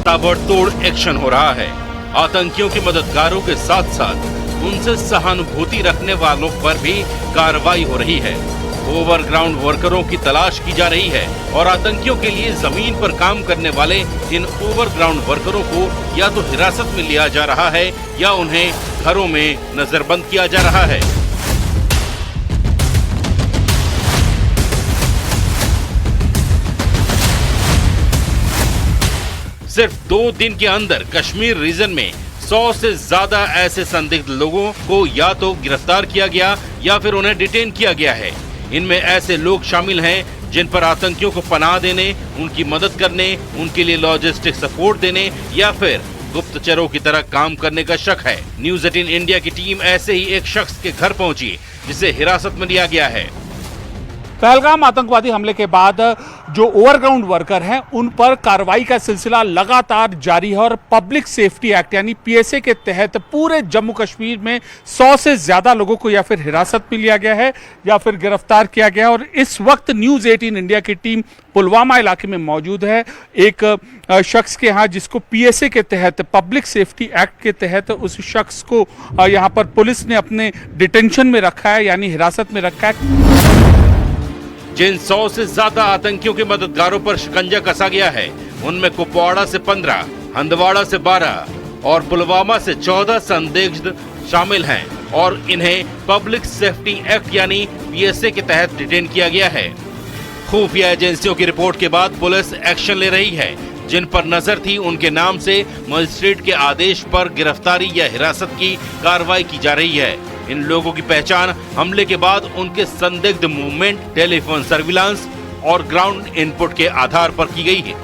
ताबड़तोड़ एक्शन हो रहा है। आतंकियों के मददगारों के साथ साथ उनसे सहानुभूति रखने वालों पर भी कार्रवाई हो रही है। ओवरग्राउंड वर्करों की तलाश की जा रही है और आतंकियों के लिए जमीन पर काम करने वाले इन ओवरग्राउंड वर्करों को या तो हिरासत में लिया जा रहा है या उन्हें घरों में नजरबंद किया जा रहा है। सिर्फ 2 दिन के अंदर कश्मीर रीजन में 100 से ज्यादा ऐसे संदिग्ध लोगों को या तो गिरफ्तार किया गया या फिर उन्हें डिटेन किया गया है। इनमें ऐसे लोग शामिल हैं जिन पर आतंकियों को पनाह देने, उनकी मदद करने, उनके लिए लॉजिस्टिक सपोर्ट देने या फिर गुप्तचरों की तरह काम करने का शक है। न्यूज़ 18 इंडिया की टीम ऐसे ही एक शख्स के घर पहुंची जिसे हिरासत में लिया गया है। पहलगाम आतंकवादी हमले के बाद जो ओवरग्राउंड वर्कर हैं उन पर कार्रवाई का सिलसिला लगातार जारी है और पब्लिक सेफ्टी एक्ट यानी पीएसए के तहत पूरे जम्मू कश्मीर में 100 से ज्यादा लोगों को या फिर हिरासत में लिया गया है या फिर गिरफ्तार किया गया है। और इस वक्त न्यूज़ 18 इंडिया की टीम पुलवामा इलाके में मौजूद है एक शख्स के यहाँ जिसको पीएसए के तहत पब्लिक सेफ्टी एक्ट के तहत उस शख्स को यहाँ पर पुलिस ने अपने डिटेंशन में रखा है यानी हिरासत में रखा है। जिन 100 से ज्यादा आतंकियों के मददगारों पर शिकंजा कसा गया है उनमें कुपवाड़ा से 15, हंदवाड़ा से 12 और पुलवामा से 14 संदिग्ध शामिल हैं और इन्हें पब्लिक सेफ्टी एक्ट यानी पीएसए के तहत डिटेन किया गया है। खुफिया एजेंसियों की रिपोर्ट के बाद पुलिस एक्शन ले रही है। जिन पर नजर थी उनके नाम से मजिस्ट्रेट के आदेश पर गिरफ्तारी या हिरासत की कार्रवाई की जा रही है। इन लोगों की पहचान हमले के बाद उनके संदिग्ध मूवमेंट, टेलीफोन सर्विलांस और ग्राउंड इनपुट के आधार पर की गई है।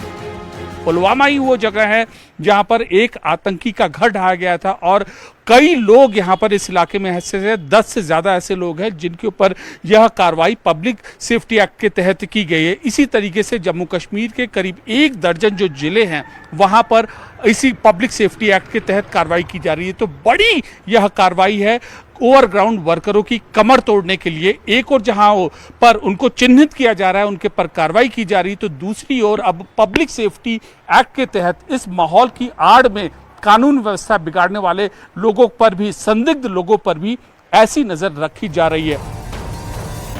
पुलवामा ही वो जगह है जहां पर एक आतंकी का घर ढाया गया था और कई लोग यहां पर इस इलाके में ऐसे 10 से ज्यादा ऐसे लोग हैं जिनके ऊपर यह कार्रवाई पब्लिक सेफ्टी एक्ट के तहत की गई है। इसी तरीके से जम्मू कश्मीर के करीब 1 दर्जन जो जिले हैं वहां पर इसी पब्लिक सेफ्टी एक्ट के तहत कार्रवाई की जा रही है। तो बड़ी यह कार्रवाई है ओवरग्राउंड वर्करों की कमर तोड़ने के लिए। एक और जहां पर उनको चिन्हित किया जा रहा है, उनके पर कार्रवाई की जा रही है, तो दूसरी ओर अब पब्लिक सेफ्टी एक्ट के तहत इस माहौल की आड़ में कानून व्यवस्था बिगाड़ने वाले लोगों पर भी, संदिग्ध लोगों पर भी ऐसी नजर रखी जा रही है।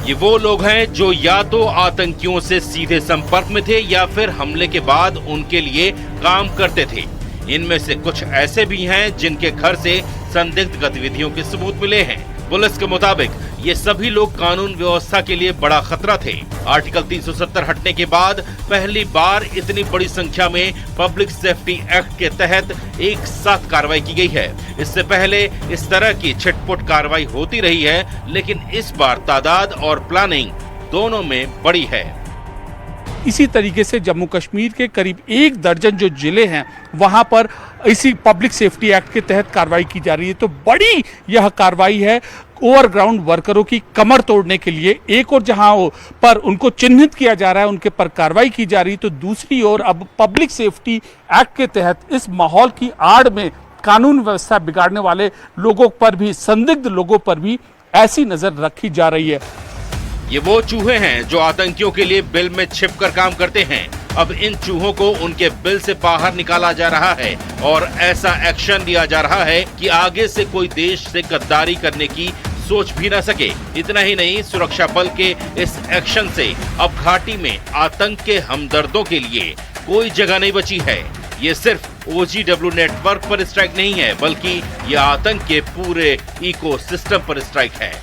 ये वो लोग हैं जो या तो आतंकियों से सीधे संपर्क में थे या फिर हमले के बाद उनके लिए काम करते थे। इनमें से कुछ ऐसे भी हैं जिनके घर से संदिग्ध गतिविधियों के सबूत मिले हैं। पुलिस के मुताबिक ये सभी लोग कानून व्यवस्था के लिए बड़ा खतरा थे। आर्टिकल 370 हटने के बाद पहली बार इतनी बड़ी संख्या में पब्लिक सेफ्टी एक्ट के तहत एक साथ कार्रवाई की गई है। इससे पहले इस तरह की छिटपुट कार्रवाई होती रही है, लेकिन इस बार तादाद और प्लानिंग दोनों में बड़ी है। इसी तरीके से जम्मू कश्मीर के करीब 1 दर्जन जो जिले हैं वहां पर इसी पब्लिक सेफ्टी एक्ट के तहत कार्रवाई की जा रही है। तो बड़ी यह कार्रवाई है ओवरग्राउंड वर्करों की कमर तोड़ने के लिए। एक और जहां पर उनको चिन्हित किया जा रहा है, उनके पर कार्रवाई की जा रही है, तो दूसरी ओर अब पब्लिक सेफ्टी एक्ट के तहत इस माहौल की आड़ में कानून व्यवस्था बिगाड़ने वाले लोगों पर भी, संदिग्ध लोगों पर भी ऐसी नजर रखी जा रही है। ये वो चूहे हैं जो आतंकियों के लिए बिल में छिपकर काम करते हैं। अब इन चूहों को उनके बिल से बाहर निकाला जा रहा है और ऐसा एक्शन लिया जा रहा है कि आगे से कोई देश से गद्दारी करने की सोच भी न सके। इतना ही नहीं, सुरक्षा बल के इस एक्शन से अब घाटी में आतंक के हमदर्दों के लिए कोई जगह नहीं बची है। ये सिर्फ OGW नेटवर्क पर स्ट्राइक नहीं है, बल्कि यह आतंक के पूरे इकोसिस्टम पर स्ट्राइक है।